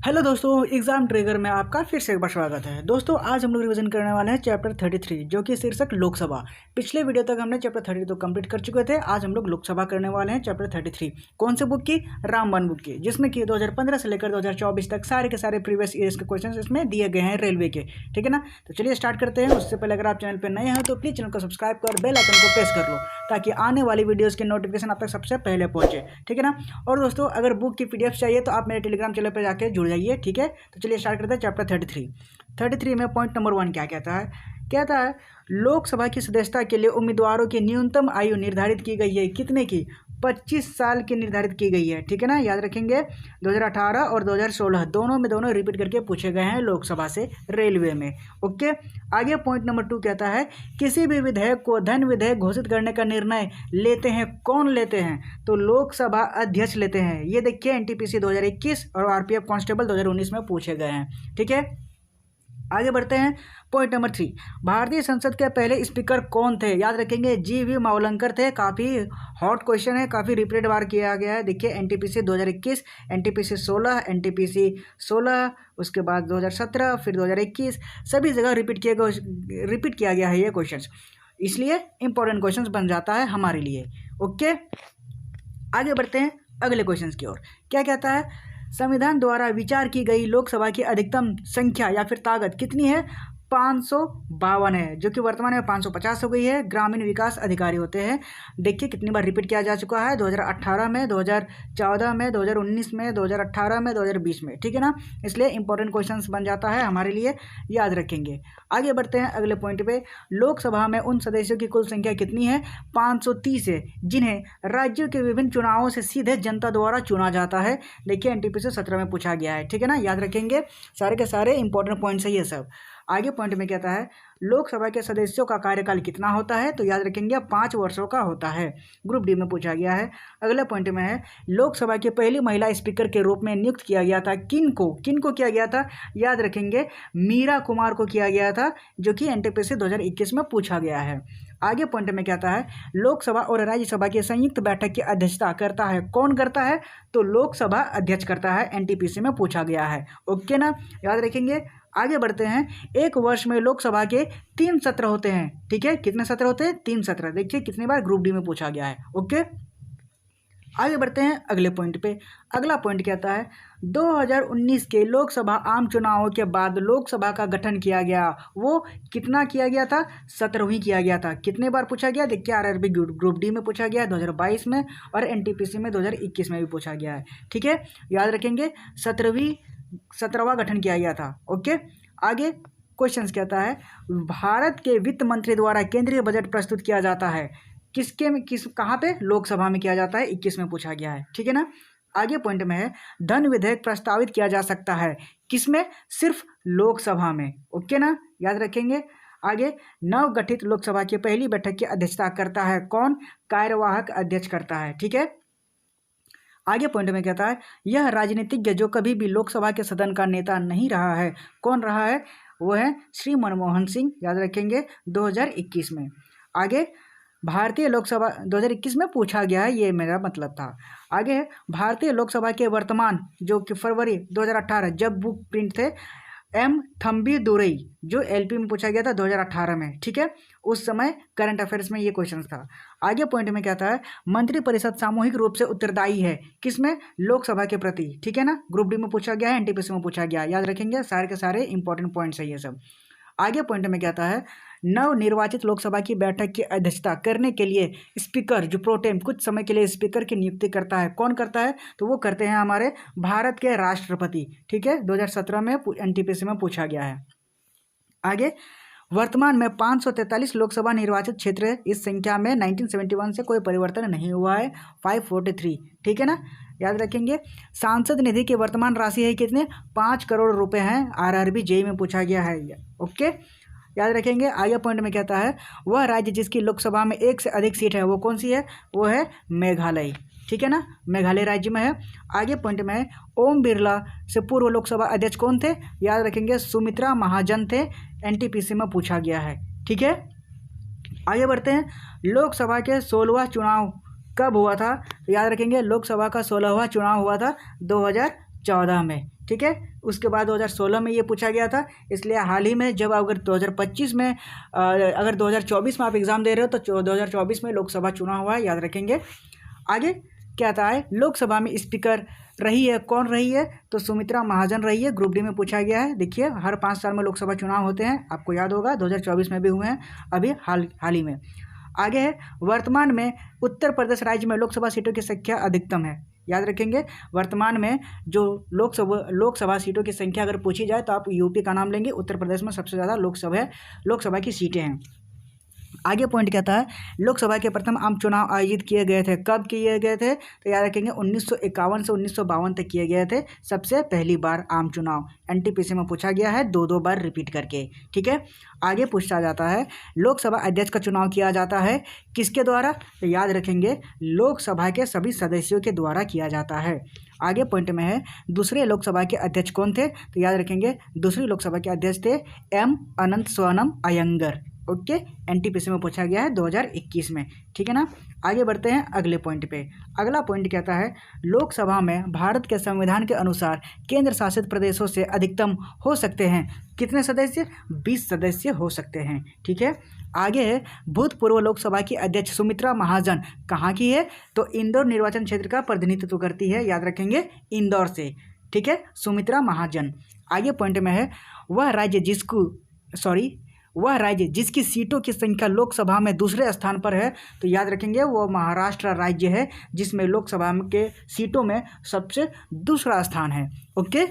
Hello दोस्तों, exam trigger में आपका फिर से एक बार स्वागत है। दोस्तों आज हम लोग रिवीजन करने वाले हैं चैप्टर 33 जो कि शीर्षक लोकसभा। पिछले वीडियो तक हमने चैप्टर 32 कंप्लीट कर चुके थे। आज हम लोग लोकसभा करने वाले हैं चैप्टर 33। कौन से बुक की? रामबन बुक की, जिसमें कि 2015 से लेकर 2024 तक सारे के सारे प्रीवियस ईयर्स के क्वेश्चन इसमें दिए गए हैं रेलवे के। ठीक है ना। तो चलिए स्टार्ट करते हैं। उससे पहले अगर आप चैनल पर नए हैं तो प्लीज़ चैनल को सब्सक्राइब कर बेल आइकन को प्रेस कर लो ताकि आने वाली वीडियोज़ की नोटिफिकेशन आप तक सबसे पहले पहुंचे। ठीक है ना। और दोस्तों अगर बुक की PDF चाहिए तो आप मेरे टेलीग्राम चैनल पर जाकर जुड़ जाइए। ठीक है। तो चलिए स्टार्ट करते हैं चैप्टर 33 में पॉइंट नंबर 1 क्या कहता है लोकसभा की सदस्यता के लिए उम्मीदवारों की न्यूनतम आयु निर्धारित की गई है। कितने की? 25 साल की निर्धारित की गई है। ठीक है ना। याद रखेंगे 2018 और 2016 दोनों रिपीट करके पूछे गए हैं लोकसभा से रेलवे में। ओके। आगे पॉइंट नंबर 2 कहता है किसी भी विधेयक को धन विधेयक घोषित करने का निर्णय लेते हैं कौन लेते हैं? तो लोकसभा अध्यक्ष लेते हैं। ये देखिए NTPC 2021 और RPF कांस्टेबल 2019 में पूछे गए हैं। ठीक है। आगे बढ़ते हैं। पॉइंट नंबर 3 भारतीय संसद के पहले स्पीकर कौन थे? याद रखेंगे GV मावलंकर थे। काफ़ी हॉट क्वेश्चन है, काफ़ी रिपीटेड बार किया गया है। देखिए NTPC 2021, NTPC 16, NTPC 16, उसके बाद 2017, फिर 2021, सभी जगह रिपीट किया गया है ये क्वेश्चन, इसलिए इंपॉर्टेंट क्वेश्चन बन जाता है हमारे लिए। ओके। आगे बढ़ते हैं अगले क्वेश्चन की ओर। क्या कहता है संविधान द्वारा विचार की गई लोकसभा की अधिकतम संख्या या फिर ताकत कितनी है? 552 है, जो कि वर्तमान में 550 हो गई है। ग्रामीण विकास अधिकारी होते हैं। देखिए कितनी बार रिपीट किया जा चुका है, 2018 में, 2014 में, 2019 में, 2018 में, 2020 में। ठीक है ना। इसलिए इंपॉर्टेंट क्वेश्चंस बन जाता है हमारे लिए, याद रखेंगे। आगे बढ़ते हैं अगले पॉइंट पे। लोकसभा में उन सदस्यों की कुल संख्या कितनी है? 530 है, जिन्हें राज्यों के विभिन्न चुनावों से सीधे जनता द्वारा चुना जाता है। देखिए NTPC 17 में पूछा गया है। ठीक है ना। याद रखेंगे, सारे के सारे इंपॉर्टेंट पॉइंट्स है ये सब। आगे पॉइंट में कहता है लोकसभा के सदस्यों का कार्यकाल कितना होता है? तो याद रखेंगे 5 वर्षों का होता है। ग्रुप डी में पूछा गया है। अगले पॉइंट में है लोकसभा की पहली महिला स्पीकर के रूप में नियुक्त किया गया था। किनको किया गया था? याद रखेंगे मीरा कुमार को किया गया था, जो कि NTPC 2021 में पूछा गया है। आगे पॉइंट में कहता है लोकसभा और राज्यसभा की संयुक्त बैठक की अध्यक्षता करता है कौन करता है? तो लोकसभा अध्यक्ष करता है। NTPC में पूछा गया है। ओके ना। याद रखेंगे। आगे बढ़ते हैं। एक वर्ष में लोकसभा के 3 सत्र होते हैं। ठीक है। कितने सत्र होते हैं? 3 सत्र। देखिए कितनी बार ग्रुप डी में पूछा गया है। ओके। आगे बढ़ते हैं अगले पॉइंट पे। अगला पॉइंट कहता है 2019 के लोकसभा आम चुनावों के बाद लोकसभा का गठन किया गया। वो कितना किया गया था? 17वीं किया गया था। कितने बार पूछा गया? देखिए RRB ग्रुप डी में पूछा गया 2022 में, और NTPC में 2021 में भी पूछा गया है। ठीक है। याद रखेंगे 17वां गठन किया गया था। ओके। आगे क्वेश्चन कहता है भारत के वित्त मंत्री द्वारा केंद्रीय बजट प्रस्तुत किया जाता है कहाँ पे? लोकसभा में किया जाता है। 21 में पूछा गया है। ठीक है ना। आगे पॉइंट में है धन विधेयक प्रस्तावित किया जा सकता है किसमें? सिर्फ लोकसभा में। ओके ना। याद रखेंगे। आगे नव गठित लोकसभा की पहली बैठक की अध्यक्षता करता है कौन? कार्यवाहक अध्यक्ष करता है। ठीक है। आगे पॉइंट में कहता है यह राजनीतिज्ञ जो कभी भी लोकसभा के सदन का नेता नहीं रहा है कौन रहा है? वो है श्री मनमोहन सिंह। याद रखेंगे 2021 में। आगे भारतीय लोकसभा 2021 में पूछा गया है, ये मेरा मतलब था। आगे है भारतीय लोकसभा के वर्तमान, जो कि फरवरी 2018 जब बुक प्रिंट थे, M थम्बी दुरई, जो LP में पूछा गया था 2018 में। ठीक है। उस समय करंट अफेयर्स में ये क्वेश्चन था। आगे पॉइंट में कहता है मंत्रिपरिषद सामूहिक रूप से उत्तरदायी है किसमें? लोकसभा के प्रति। ठीक है ना। ग्रुप डी में पूछा गया है, NTPC में पूछा गया। याद रखेंगे, सारे के सारे इंपॉर्टेंट पॉइंट्स है ये सब। आगे पॉइंट में कहता है नव निर्वाचित लोकसभा की बैठक की अध्यक्षता करने के लिए स्पीकर जो प्रोटेम कुछ समय के लिए स्पीकर की नियुक्ति करता है कौन करता है? तो वो करते हैं हमारे भारत के राष्ट्रपति। ठीक है। 2017 में NTPC में पूछा गया है। आगे वर्तमान में 543 लोकसभा निर्वाचित क्षेत्र, इस संख्या में 1971 से कोई परिवर्तन नहीं हुआ है, 543। ठीक है ना। याद रखेंगे सांसद निधि की वर्तमान राशि है कितने? 5 करोड़ रुपए हैं। RRB JEE में पूछा गया है। ओके। याद रखेंगे। आगे पॉइंट में कहता है वह राज्य जिसकी लोकसभा में 1 से अधिक सीट है वो कौन सी है? वो है मेघालय। ठीक है ना। मेघालय राज्य में है। आगे पॉइंट में है ओम बिरला से पूर्व लोकसभा अध्यक्ष कौन थे? याद रखेंगे सुमित्रा महाजन थे। NTPC में पूछा गया है। ठीक है। आगे बढ़ते हैं लोकसभा के 16वां चुनाव कब हुआ था? तो याद रखेंगे लोकसभा का 16वां चुनाव हुआ था 2014 2014 में, ठीक है। उसके बाद 2016 में ये पूछा गया था, इसलिए हाल ही में जब अगर 2025 में अगर 2024 में आप एग्ज़ाम दे रहे हो तो 2024 में लोकसभा चुनाव हुआ है, याद रखेंगे। आगे क्या आता है, लोकसभा में स्पीकर रही है, कौन रही है, तो सुमित्रा महाजन रही है। ग्रुप डी में पूछा गया है। देखिए हर 5 साल में लोकसभा चुनाव होते हैं, आपको याद होगा 2024 में भी हुए हैं अभी हाल ही में। आगे है, वर्तमान में उत्तर प्रदेश राज्य में लोकसभा सीटों की संख्या अधिकतम है, याद रखेंगे। वर्तमान में जो लोकसभा सीटों की संख्या अगर पूछी जाए तो आप यूपी का नाम लेंगे, उत्तर प्रदेश में सबसे ज़्यादा लोकसभा की सीटें हैं। आगे पॉइंट कहता है, लोकसभा के प्रथम आम चुनाव आयोजित किए गए थे, कब किए गए थे, तो याद रखेंगे 1951 से 1952 तक किए गए थे सबसे पहली बार आम चुनाव। एनटीपीसी में पूछा गया है 2 बार रिपीट करके, ठीक है। आगे पूछा जाता है, लोकसभा अध्यक्ष का चुनाव किया जाता है किसके द्वारा, तो याद रखेंगे लोकसभा के सभी सदस्यों के द्वारा किया जाता है। आगे पॉइंट में है, दूसरे लोकसभा के अध्यक्ष कौन थे, तो याद रखेंगे दूसरी लोकसभा के अध्यक्ष थे एम अनंत स्वनम अयंगर, ओके। एनटीपीसी में पूछा गया है 2021 में, ठीक है ना। आगे बढ़ते हैं अगले पॉइंट पे। अगला पॉइंट कहता है, लोकसभा में भारत के संविधान के अनुसार केंद्र शासित प्रदेशों से अधिकतम हो सकते हैं कितने सदस्य, 20 सदस्य हो सकते हैं, ठीक है। आगे है, भूतपूर्व लोकसभा की अध्यक्ष सुमित्रा महाजन कहाँ की है, तो इंदौर निर्वाचन क्षेत्र का प्रतिनिधित्व करती है, याद रखेंगे इंदौर से, ठीक है, सुमित्रा महाजन। आगे पॉइंट में है, वह राज्य जिसकी सीटों की संख्या लोकसभा में दूसरे स्थान पर है, तो याद रखेंगे वो महाराष्ट्र राज्य है जिसमें लोकसभा के सीटों में सबसे दूसरा स्थान है, ओके।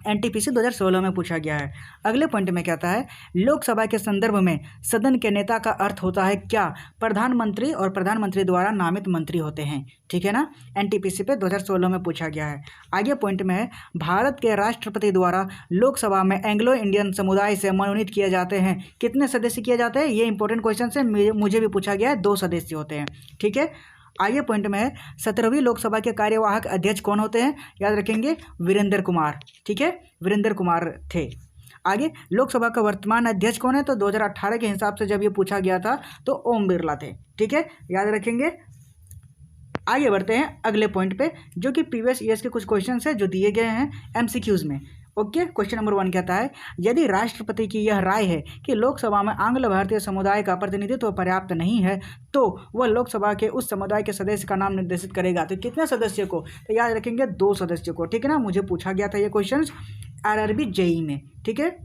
एनटीपीसी 2016 में पूछा गया है। अगले पॉइंट में कहता है, लोकसभा के संदर्भ में सदन के नेता का अर्थ होता है क्या, प्रधानमंत्री और प्रधानमंत्री द्वारा नामित मंत्री होते हैं, ठीक है ना। एनटीपीसी पे 2016 में पूछा गया है। आगे पॉइंट में है, भारत के राष्ट्रपति द्वारा लोकसभा में एंग्लो इंडियन समुदाय से मनोनीत किए जाते हैं कितने सदस्य किए जाते हैं, ये इंपॉर्टेंट क्वेश्चन है, मुझे भी पूछा गया है, 2 सदस्य होते हैं, ठीक है। आगे पॉइंट में है, 17वीं लोकसभा के कार्यवाहक अध्यक्ष कौन होते हैं, याद रखेंगे वीरेंद्र कुमार, ठीक है, वीरेंद्र कुमार थे। आगे लोकसभा का वर्तमान अध्यक्ष कौन है, तो 2018 के हिसाब से जब ये पूछा गया था तो ओम बिरला थे, ठीक है, याद रखेंगे। आगे बढ़ते हैं अगले पॉइंट पे, जो कि प्रीवियस ईयर्स के कुछ क्वेश्चन है जो दिए गए हैं एमसीक्यूज में, ओके। क्वेश्चन नंबर 1 कहता है, यदि राष्ट्रपति की यह राय है कि लोकसभा में आंग्ल भारतीय समुदाय का प्रतिनिधित्व पर्याप्त नहीं है तो वह लोकसभा के उस समुदाय के सदस्य का नाम निर्देशित करेगा, तो कितने सदस्य को, तो याद रखेंगे 2 सदस्य को, ठीक है ना। मुझे पूछा गया था ये क्वेश्चन आरआरबी जेईई में, ठीक है।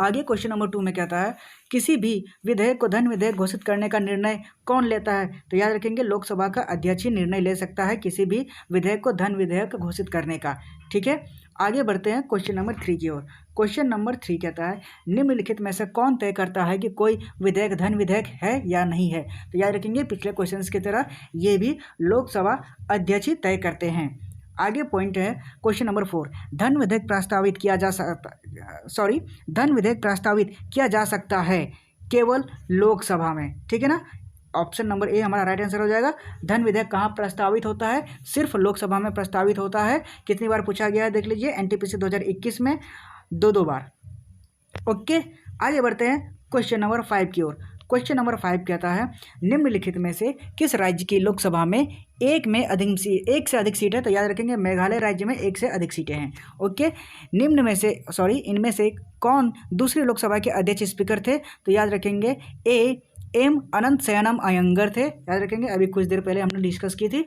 आगे क्वेश्चन नंबर 2 में कहता है, किसी भी विधेयक को धन विधेयक घोषित करने का निर्णय कौन लेता है, तो याद रखेंगे लोकसभा का अध्यक्ष ही निर्णय ले सकता है किसी भी विधेयक को धन विधेयक घोषित करने का, ठीक है। आगे बढ़ते हैं क्वेश्चन नंबर 3 की ओर। क्वेश्चन नंबर 3 कहता है, निम्नलिखित में से कौन तय करता है कि कोई विधेयक धन विधेयक है या नहीं है, तो याद रखेंगे पिछले क्वेश्चन की तरह ये भी लोकसभा अध्यक्ष ही तय करते हैं। आगे पॉइंट है क्वेश्चन नंबर 4, धन विधेयक प्रस्तावित किया जा सकता है केवल लोकसभा में, ठीक है ना। ऑप्शन नंबर ए हमारा राइट आंसर हो जाएगा। धन विधेयक कहाँ प्रस्तावित होता है, सिर्फ लोकसभा में प्रस्तावित होता है। कितनी बार पूछा गया है देख लीजिए, एनटीपीसी 2021 में 2 बार, ओके। आगे बढ़ते हैं क्वेश्चन नंबर 5 की ओर। क्वेश्चन नंबर 5 कहता है, निम्नलिखित में से किस राज्य की लोकसभा में एक से अधिक सीट है, तो याद रखेंगे मेघालय राज्य में 1 से अधिक सीटें हैं, ओके। इनमें से कौन दूसरी लोकसभा के अध्यक्ष स्पीकर थे, तो याद रखेंगे एम अनंत शयनम अयंगर थे, याद रखेंगे, अभी कुछ देर पहले हमने डिस्कस की थी।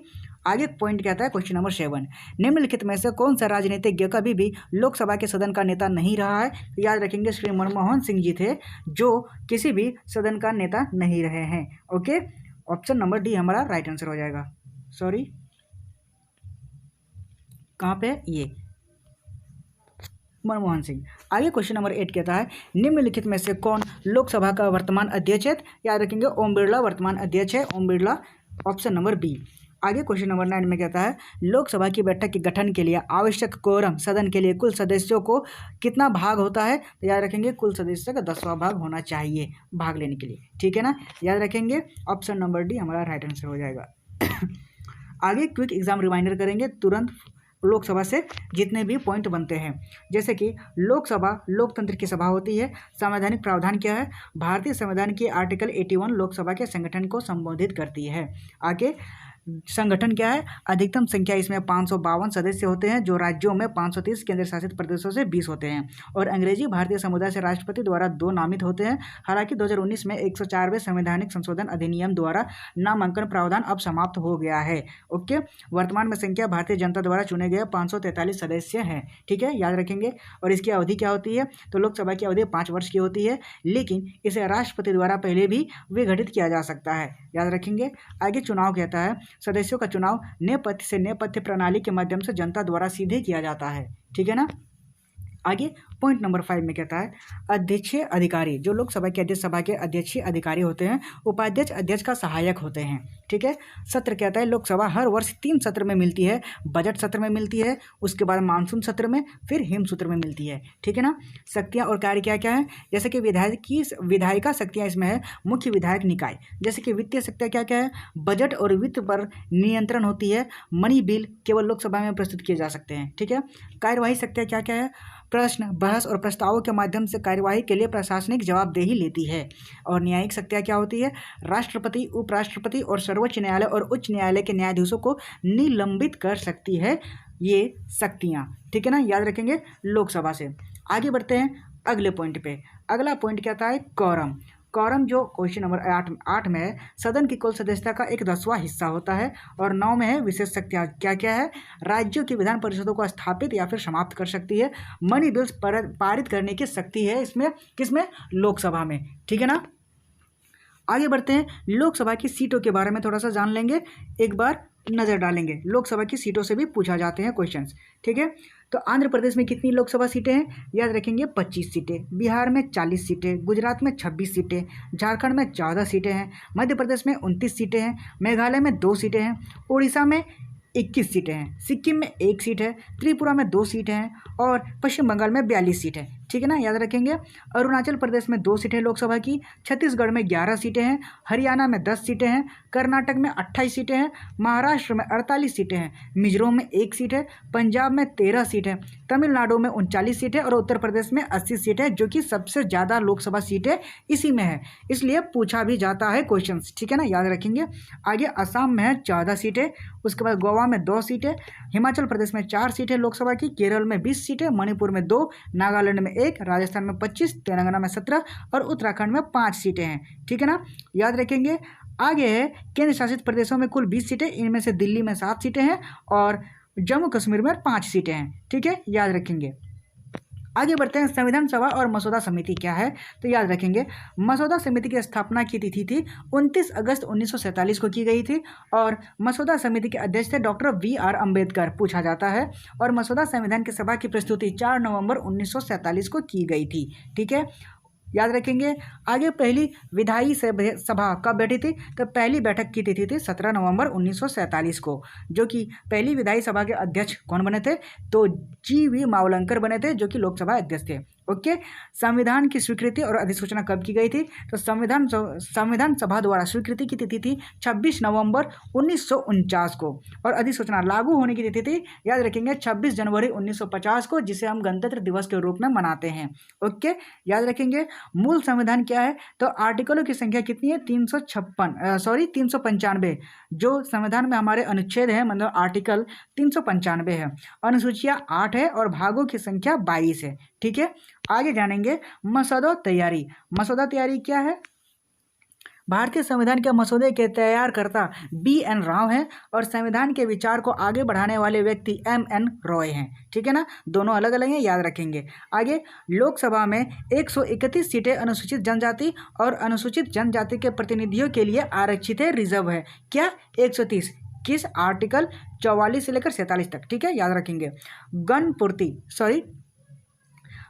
आगे पॉइंट कहता है क्वेश्चन नंबर 7, निम्नलिखित में से कौन सा राजनीतिज्ञ कभी भी लोकसभा के सदन का नेता नहीं रहा है, तो याद रखेंगे श्री मनमोहन सिंह जी थे जो किसी भी सदन का नेता नहीं रहे हैं, ओके। ऑप्शन नंबर डी हमारा राइट आंसर हो जाएगा। सॉरी कहाँ पे, ये मनमोहन सिंह। आगे क्वेश्चन नंबर 8 कहता है, निम्नलिखित में से कौन लोकसभा का वर्तमान अध्यक्ष है, याद रखेंगे ओम बिरला वर्तमान अध्यक्ष है, Om Birla, option number B. आगे क्वेश्चन नंबर 9 में कहता है, लोकसभा की बैठक के गठन के लिए आवश्यक कोरम सदन के लिए कुल सदस्यों को कितना भाग होता है, तो याद रखेंगे कुल सदस्यों का 10वां भाग होना चाहिए भाग लेने के लिए, ठीक है ना, याद रखेंगे। ऑप्शन नंबर डी हमारा राइट आंसर हो जाएगा। आगे क्विक एग्जाम रिमाइंडर करेंगे तुरंत लोकसभा से जितने भी पॉइंट बनते हैं, जैसे कि लोकसभा लोकतंत्र की सभा होती है। संवैधानिक प्रावधान क्या है, भारतीय संविधान की आर्टिकल 81 लोकसभा के संगठन को संबोधित करती है। आगे संगठन क्या है, अधिकतम संख्या इसमें 552 सदस्य होते हैं, जो राज्यों में 530, केंद्र शासित प्रदेशों से 20 होते हैं। और अंग्रेजी भारतीय समुदाय से राष्ट्रपति द्वारा 2 नामित होते हैं। हालांकि 2019 में 104वें संवैधानिक संशोधन अधिनियम द्वारा नामांकन प्रावधान अब समाप्त हो गया है। ओके, वर्तमान में संख्या भारतीय जनता द्वारा चुने गए 543 सदस्य हैं। ठीक है, याद रखेंगे। और इसकी अवधि क्या होती है, तो लोकसभा की अवधि 5 वर्ष की होती है, लेकिन इसे राष्ट्रपति द्वारा पहले भी विघटित किया जा सकता है। याद रखेंगे। आगे चुनाव कहता है, सदस्यों का चुनाव नेपथ्य से नेपथ्य प्रणाली के माध्यम से जनता द्वारा सीधे किया जाता है। ठीक है ना। आगे पॉइंट नंबर 5 में कहता है, अध्यक्षीय अधिकारी, जो लोकसभा के अध्यक्ष सभा के अध्यक्षीय अधिकारी होते हैं, उपाध्यक्ष अध्यक्ष का सहायक होते हैं। ठीक है। सत्र कहता है, लोकसभा हर वर्ष 3 सत्र में मिलती है, बजट सत्र में मिलती है, उसके बाद मानसून सत्र में, फिर हिम सत्र में मिलती है। ठीक है ना। शक्तियाँ और कार्य क्या क्या है, जैसे कि विधायिका शक्तियाँ इसमें है, मुख्य विधायक निकाय। जैसे कि वित्तीय शक्तियाँ क्या क्या है, बजट और वित्त पर नियंत्रण होती है, मनी बिल केवल लोकसभा में प्रस्तुत किए जा सकते हैं। ठीक है। कार्यवाही शक्तियाँ क्या क्या है, प्रश्न, बहस और प्रस्तावों के माध्यम से कार्यवाही के लिए प्रशासनिक जवाबदेही लेती है। और न्यायिक शक्तियाँ क्या होती है, राष्ट्रपति, उपराष्ट्रपति और सर्वोच्च न्यायालय और उच्च न्यायालय के न्यायाधीशों को निलंबित कर सकती है ये शक्तियाँ। ठीक है ना, याद रखेंगे लोकसभा से। आगे बढ़ते हैं अगले पॉइंट पे। अगला पॉइंट कहता है क्वारम। क्वारम जो क्वेश्चन नंबर 8 में है, सदन की कुल सदस्यता का 1/10वां हिस्सा होता है। और 9 में है विशेष शक्तियाँ क्या क्या है, राज्यों की विधान परिषदों को स्थापित या फिर समाप्त कर सकती है, मनी बिल्स पारित करने की शक्ति है इसमें, किसमें, लोकसभा में। ठीक है ना। आगे बढ़ते हैं, लोकसभा की सीटों के बारे में थोड़ा सा जान लेंगे, एक बार नज़र डालेंगे। लोकसभा की सीटों से भी पूछा जाते हैं क्वेश्चंस। ठीक है। तो आंध्र प्रदेश में कितनी लोकसभा सीटें हैं, याद रखेंगे 25 सीटें, बिहार में 40 सीटें, गुजरात में 26 सीटें, झारखंड में 14 सीटें हैं, मध्य प्रदेश में 29 सीटें हैं, मेघालय में 2 सीटें हैं, उड़ीसा में 21 सीटें हैं, सिक्किम में 1 सीट है, त्रिपुरा में 2 सीटें हैं और पश्चिम बंगाल में 42 सीट है। ठीक है ना, याद रखेंगे। अरुणाचल प्रदेश में 2 सीटें लोकसभा की, छत्तीसगढ़ में 11 सीटें हैं, हरियाणा में 10 सीटें हैं, कर्नाटक में 28 सीटें हैं, महाराष्ट्र में 48 सीटें हैं, मिजोरम में 1 सीट है, पंजाब में 13 सीट है, तमिलनाडु में 39 सीटें और उत्तर प्रदेश में 80 सीटें, जो कि सबसे ज़्यादा लोकसभा सीटें इसी में है, इसलिए पूछा भी जाता है क्वेश्चन। ठीक है ना, याद रखेंगे। आगे असम में है 14 सीटें, उसके बाद गोवा में 2 सीटें, हिमाचल प्रदेश में 4 सीटें लोकसभा की, केरल में 20 सीटें, मणिपुर में 2, नागालैंड में 1, राजस्थान में 25, तेलंगाना में 17 और उत्तराखंड में 5 सीटें हैं। ठीक है ना, याद रखेंगे। आगे है केंद्र शासित प्रदेशों में कुल 20 सीटें, इनमें से दिल्ली में 7 सीटें हैं और जम्मू कश्मीर में 5 सीटें हैं। ठीक है, याद रखेंगे। आगे बढ़ते हैं, संविधान सभा और मसौदा समिति क्या है, तो याद रखेंगे मसौदा समिति की स्थापना की तिथि थी 29 अगस्त 1947 को की गई थी और मसौदा समिति के अध्यक्ष थे डॉक्टर VR अम्बेडकर, पूछा जाता है। और मसौदा संविधान की सभा की प्रस्तुति 4 नवंबर 1947 को की गई थी। ठीक है, याद रखेंगे। आगे पहली विधायी सभा कब बैठी थी, तो पहली बैठक की तिथि थी 17 नवंबर 1947 को, जो कि पहली विधायी सभा के अध्यक्ष कौन बने थे, तो GV मावलंकर बने थे, जो कि लोकसभा अध्यक्ष थे। ओके। संविधान की स्वीकृति और अधिसूचना कब की गई थी, तो संविधान सभा द्वारा स्वीकृति की तिथि थी 26 नवंबर 1949 को और अधिसूचना लागू होने की तिथि थी, याद रखेंगे, 26 जनवरी 1950 को, जिसे हम गणतंत्र दिवस के रूप में मनाते हैं। ओके, याद रखेंगे। मूल संविधान क्या है, तो आर्टिकलों की संख्या कितनी है, 395, जो संविधान में हमारे अनुच्छेद है, मतलब आर्टिकल 395 है। अनुसूचियाँ 8 है और भागों की संख्या 22 है। ठीक है, आगे जानेंगे मसौदा तैयारी। मसौदा तैयारी क्या है, भारतीय संविधान के मसौदे के तैयारकर्ता BN राव हैं और संविधान के विचार को आगे बढ़ाने वाले व्यक्ति MN रॉय हैं। ठीक है ना, दोनों अलग अलग हैं, याद रखेंगे। आगे लोकसभा में 131 सीटें अनुसूचित जनजाति और अनुसूचित जनजाति के प्रतिनिधियों के लिए आरक्षित है, रिजर्व है। क्या 130, किस आर्टिकल 44 से लेकर 47 तक। ठीक है, याद रखेंगे।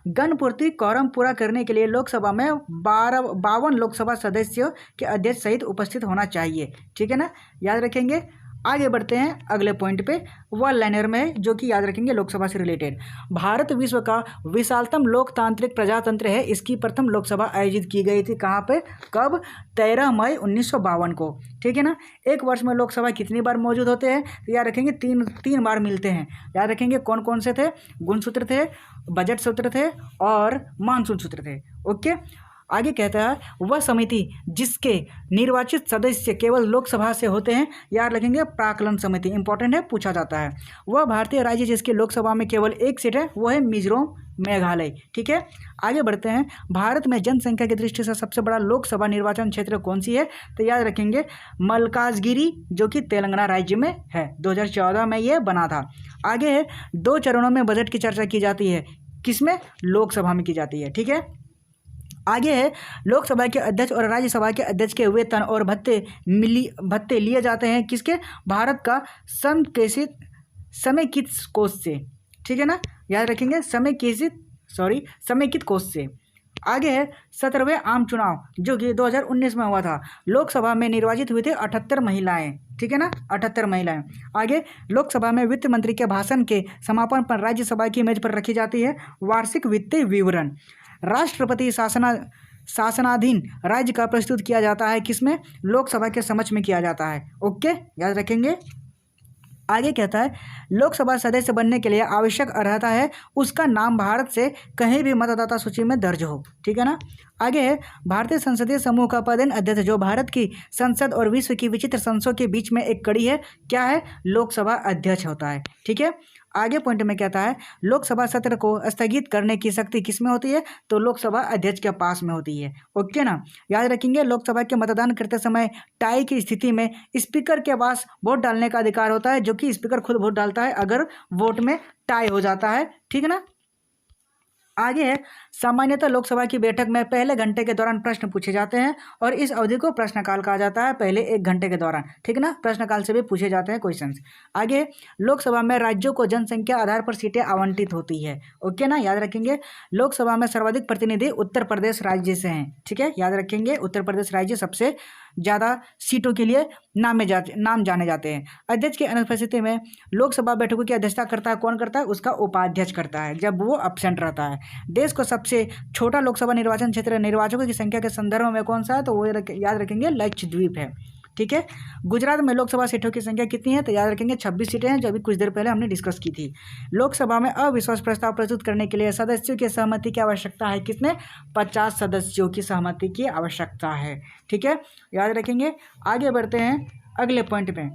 गणपूर्ति कॉरम पूरा करने के लिए लोकसभा में 52 लोकसभा सदस्यों के अध्यक्ष सहित उपस्थित होना चाहिए। ठीक है ना, याद रखेंगे। आगे बढ़ते हैं अगले पॉइंट पे, वन लाइनर में, जो कि याद रखेंगे लोकसभा से रिलेटेड। भारत विश्व का विशालतम लोकतांत्रिक प्रजातंत्र है, इसकी प्रथम लोकसभा आयोजित की गई थी कहाँ पे, कब, 13 मई 1952 को। ठीक है ना। एक वर्ष में लोकसभा कितनी बार मौजूद होते हैं, तो याद रखेंगे तीन बार मिलते हैं। याद रखेंगे कौन कौन से थे, गुणसूत्र थे, बजट सूत्र थे और मानसून सूत्र थे। ओके। आगे कहता है वह समिति जिसके निर्वाचित सदस्य केवल लोकसभा से होते हैं, याद रखेंगे प्राक्कलन समिति, इंपॉर्टेंट है, पूछा जाता है। वह भारतीय राज्य जिसकी लोकसभा में केवल एक सीट है, वह है मिजोरम मेघालय। ठीक है, आगे बढ़ते हैं। भारत में जनसंख्या की दृष्टि से सबसे बड़ा लोकसभा निर्वाचन क्षेत्र कौन सी है, तो याद रखेंगे मल्काजगिरी, जो कि तेलंगाना राज्य में है। 2014 में यह बना था। आगे है 2 चरणों में बजट की चर्चा की जाती है, किसमें, लोकसभा में की जाती है। ठीक है, आगे है लोकसभा के अध्यक्ष और राज्यसभा के अध्यक्ष के वेतन और भत्ते लिए जाते हैं किसके, भारत का समेकित कोष से। ठीक है ना, याद रखेंगे समेकित कोष से। आगे है 17वें आम चुनाव जो कि 2019 में हुआ था। लोकसभा में निर्वाचित हुई थी 78 महिलाएं। ठीक है ना, 78 महिलाएं। आगे लोकसभा में वित्त मंत्री के भाषण के समापन पर राज्यसभा की मेज पर रखी जाती है वार्षिक वित्तीय विवरण। राष्ट्रपति शासनाधीन राज्य का प्रस्तुत किया जाता है किसमें, लोकसभा के समक्ष में किया जाता है। ओके, याद रखेंगे। आगे कहता है लोकसभा सदस्य बनने के लिए आवश्यक अर्हता है उसका नाम भारत से कहीं भी मतदाता सूची में दर्ज हो। ठीक है ना, आगे है भारतीय संसदीय समूह का पदेन अध्यक्ष जो भारत की संसद और विश्व की विचित्र संसदों के बीच में एक कड़ी है, क्या है, लोकसभा अध्यक्ष होता है। ठीक है, आगे पॉइंट में कहता है लोकसभा सत्र को स्थगित करने की शक्ति किसमें होती है, तो लोकसभा अध्यक्ष के पास में होती है। ओके ना, याद रखेंगे लोकसभा के मतदान करते समय टाई की स्थिति में स्पीकर के पास वोट डालने का अधिकार होता है, जो कि स्पीकर खुद वोट डालता है अगर वोट में टाई हो जाता है। ठीक है ना, आगे है सामान्यतः लोकसभा की बैठक में पहले घंटे के दौरान प्रश्न पूछे जाते हैं और इस अवधि को प्रश्नकाल कहा जाता है, पहले 1 घंटे के दौरान। ठीक है ना, प्रश्नकाल से भी पूछे जाते हैं क्वेश्चंस। आगे लोकसभा में राज्यों को जनसंख्या आधार पर सीटें आवंटित होती है। ओके ना, याद रखेंगे लोकसभा में सर्वाधिक प्रतिनिधि उत्तर प्रदेश राज्य से हैं। ठीक है, याद रखेंगे उत्तर प्रदेश राज्य सबसे ज़्यादा सीटों के लिए नाम जाने जाते हैं। अध्यक्ष की अनुपस्थिति में लोकसभा बैठकों की अध्यक्षता करता है, कौन करता है, उसका उपाध्यक्ष करता है जब वो एब्सेंट रहता है। देश को सबसे छोटा लोकसभा निर्वाचन क्षेत्र निर्वाचकों की संख्या के संदर्भ में कौन सा है, तो वो याद रखेंगे लक्षद्वीप है। ठीक है, गुजरात में लोकसभा सीटों की संख्या कितनी है, तो याद रखेंगे 26 सीटें हैं, जो अभी कुछ देर पहले हमने डिस्कस की थी। लोकसभा में अविश्वास प्रस्ताव प्रस्तुत करने के लिए सदस्यों की सहमति की आवश्यकता है, कितने, 50 सदस्यों की सहमति की आवश्यकता है। ठीक है, याद रखेंगे। आगे बढ़ते हैं अगले पॉइंट पे।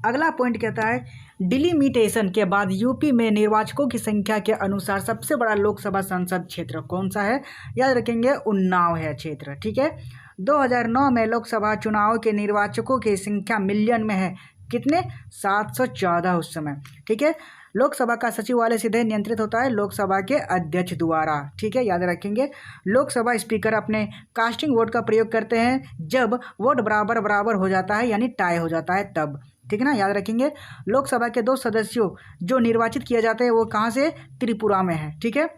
अगला पॉइंट कहता है डिलिमिटेशन के बाद यूपी में निर्वाचकों की संख्या के अनुसार सबसे बड़ा लोकसभा संसद क्षेत्र कौन सा है, याद रखेंगे उन्नाव है क्षेत्र। ठीक है, 2009 में लोकसभा चुनाव के निर्वाचकों की संख्या मिलियन में है, कितने, 714 उस समय। ठीक है, लोकसभा का सचिवालय सीधे नियंत्रित होता है लोकसभा के अध्यक्ष द्वारा। ठीक है, याद रखेंगे लोकसभा स्पीकर अपने कास्टिंग वोट का प्रयोग करते हैं जब वोट बराबर हो जाता है, यानी टाई हो जाता है तब। ठीक है ना, याद रखेंगे लोकसभा के 2 सदस्यों जो निर्वाचित किए जाते हैं वो कहाँ से, त्रिपुरा में है। ठीक है,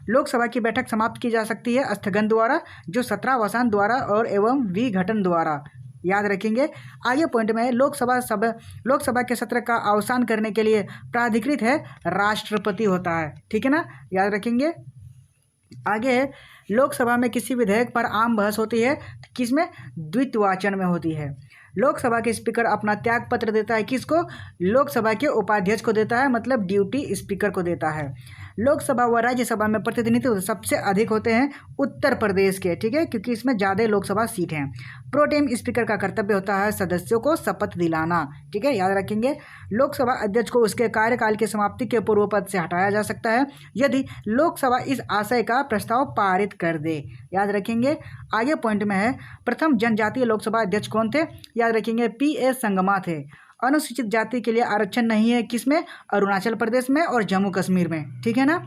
लोकसभा की बैठक समाप्त की जा सकती है स्थगन द्वारा, जो 17 द्वारा और एवं विघटन द्वारा। याद रखेंगे। आगे पॉइंट में लोकसभा के सत्र का अवसान करने के लिए प्राधिकृत है राष्ट्रपति होता है। ठीक है ना, याद रखेंगे। आगे है लोकसभा में किसी विधेयक पर आम बहस होती है, किसमें, द्वित्ववाचन में होती है। लोकसभा के स्पीकर अपना त्याग पत्र देता है किसको, लोकसभा के उपाध्यक्ष को देता है, मतलब ड्यूटी स्पीकर को देता है। लोकसभा व राज्यसभा में प्रतिनिधित्व सबसे अधिक होते हैं उत्तर प्रदेश के, ठीक है, क्योंकि इसमें ज़्यादा लोकसभा सीट हैं। प्रोटेम स्पीकर का कर्तव्य होता है सदस्यों को शपथ दिलाना। ठीक है, याद रखेंगे। लोकसभा अध्यक्ष को उसके कार्यकाल की समाप्ति के पूर्व पद से हटाया जा सकता है यदि लोकसभा इस आशय का प्रस्ताव पारित कर दे। याद रखेंगे। आगे पॉइंट में है प्रथम जनजातीय लोकसभा अध्यक्ष कौन थे, याद रखेंगे P.A. संगमा थे। अनुसूचित जाति के लिए आरक्षण नहीं है, किसमें, अरुणाचल प्रदेश में और जम्मू कश्मीर में। ठीक है ना।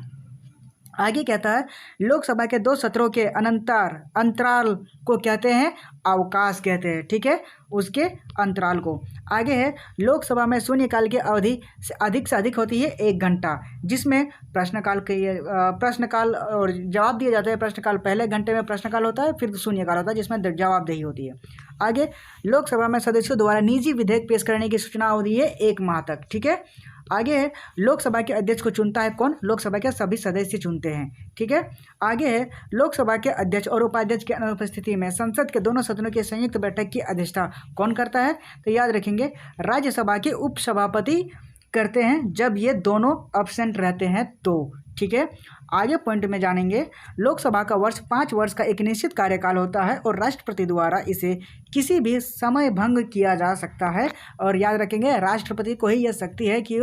आगे कहता है लोकसभा के 2 सत्रों के अंतराल को कहते हैं अवकाश कहते हैं। ठीक है, उसके अंतराल को। आगे है लोकसभा में शून्यकाल की अवधि अधिक से अधिक होती है 1 घंटा, जिसमें प्रश्नकाल और जवाब दिए जाते हैं। प्रश्नकाल पहले घंटे में प्रश्नकाल होता है, फिर शून्यकाल होता है जिसमें जवाबदेही होती है। आगे लोकसभा में सदस्यों द्वारा निजी विधेयक पेश करने की सूचना अवधि है 1 माह तक। ठीक है। आगे है लोकसभा के अध्यक्ष को चुनता है कौन, लोकसभा के सभी सदस्य चुनते हैं। ठीक है। आगे है लोकसभा के अध्यक्ष और उपाध्यक्ष की अनुपस्थिति में संसद के दोनों सदनों की संयुक्त बैठक की अध्यक्षता कौन करता है, तो याद रखेंगे राज्यसभा के उपसभापति करते हैं जब ये दोनों एब्सेंट रहते हैं तो। ठीक है। आगे पॉइंट में जानेंगे, लोकसभा का वर्ष 5 वर्ष का एक निश्चित कार्यकाल होता है और राष्ट्रपति द्वारा इसे किसी भी समय भंग किया जा सकता है। और याद रखेंगे, राष्ट्रपति को ही यह शक्ति है कि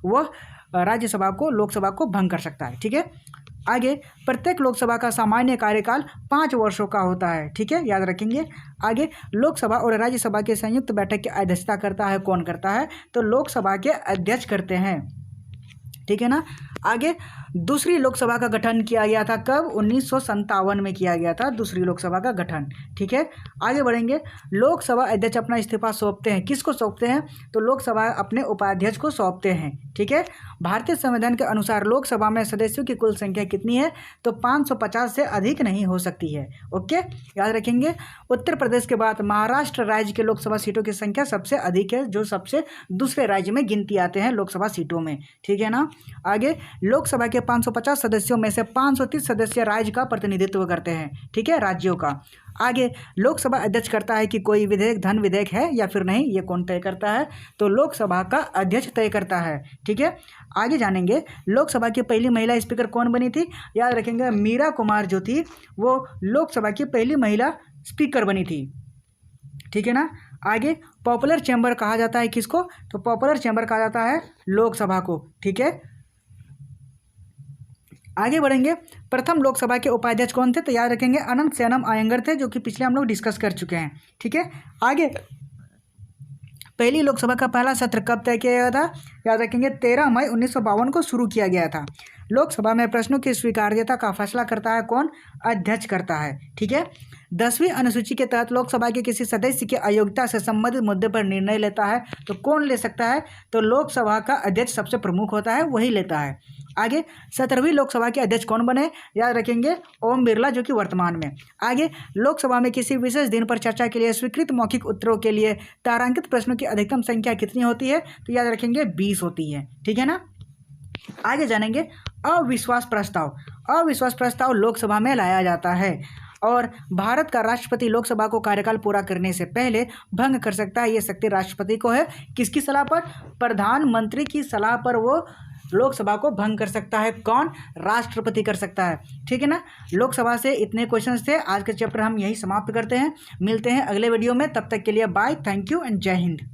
वह राज्यसभा को, लोकसभा को भंग कर सकता है। ठीक है। आगे, प्रत्येक लोकसभा का सामान्य कार्यकाल 5 वर्षों का होता है। ठीक है, याद रखेंगे। आगे, लोकसभा और राज्यसभा की संयुक्त बैठक की अध्यक्षता करता है, कौन करता है? तो लोकसभा के अध्यक्ष करते हैं। ठीक है ना। आगे, दूसरी लोकसभा का गठन किया गया था कब? 1957 में किया गया था दूसरी लोकसभा का गठन। ठीक है। आगे बढ़ेंगे, लोकसभा अध्यक्ष अपना इस्तीफा सौंपते हैं, किसको सौंपते हैं? तो लोकसभा अपने उपाध्यक्ष को सौंपते हैं। ठीक है। भारतीय संविधान के अनुसार लोकसभा में सदस्यों की कुल संख्या कितनी है? तो 550 से अधिक नहीं हो सकती है। ओके, याद रखेंगे। उत्तर प्रदेश के बाद महाराष्ट्र राज्य के लोकसभा सीटों की संख्या सबसे अधिक है, जो सबसे दूसरे राज्य में गिनती आते हैं लोकसभा सीटों में। ठीक है ना। आगे, लोकसभा के 550 सदस्यों में से 530 सदस्य राज्य का प्रतिनिधित्व करते हैं। ठीक है, राज्यों का। आगे, लोकसभा अध्यक्ष करता है कि कोई विधेयक धन विधेयक है या फिर नहीं, ये कौन तय करता है? तो लोकसभा का अध्यक्ष तय करता है। ठीक है। आगे जानेंगे, लोकसभा की पहली महिला स्पीकर कौन बनी थी? याद रखेंगे, मीरा कुमार जो थी वो लोकसभा की पहली महिला स्पीकर बनी थी। ठीक है ना। आगे, पॉपुलर चैम्बर कहा जाता है किसको? तो पॉपुलर चैम्बर कहा जाता है लोकसभा को। ठीक है। आगे बढ़ेंगे, प्रथम लोकसभा के उपाध्यक्ष कौन थे? तो याद रखेंगे, अनंत सेनम आयंगर थे, जो कि पिछले हम लोग डिस्कस कर चुके हैं। ठीक है। आगे, पहली लोकसभा का पहला सत्र कब तय किया गया था? याद रखेंगे, 13 मई 1952 को शुरू किया गया था। लोकसभा में प्रश्नों की स्वीकार्यता का फैसला करता है कौन? अध्यक्ष करता है। ठीक है। 10वीं अनुसूची के तहत लोकसभा के किसी सदस्य की अयोग्यता से संबंधित मुद्दे पर निर्णय लेता है, तो कौन ले सकता है? तो लोकसभा का अध्यक्ष सबसे प्रमुख होता है, वही लेता है। आगे, 17वीं लोकसभा के अध्यक्ष कौन बने? याद रखेंगे, ओम बिरला, जो कि वर्तमान में। आगे, लोकसभा में किसी विशेष दिन पर चर्चा के लिए स्वीकृत मौखिक उत्तरों के लिए तारांकित प्रश्नों की अधिकतम संख्या कितनी होती है? तो याद रखेंगे 20 होती है। ठीक है ना। आगे जानेंगे, अविश्वास प्रस्ताव। अविश्वास प्रस्ताव लोकसभा में लाया जाता है और भारत का राष्ट्रपति लोकसभा को कार्यकाल पूरा करने से पहले भंग कर सकता है। ये शक्ति राष्ट्रपति को है। किसकी सलाह पर? प्रधानमंत्री की सलाह पर वो लोकसभा को भंग कर सकता है। कौन? राष्ट्रपति कर सकता है। ठीक है ना। लोकसभा से इतने क्वेश्चंस थे। आज का चैप्टर हम यही समाप्त करते हैं। मिलते हैं अगले वीडियो में, तब तक के लिए बाय, थैंक यू एंड जय हिंद।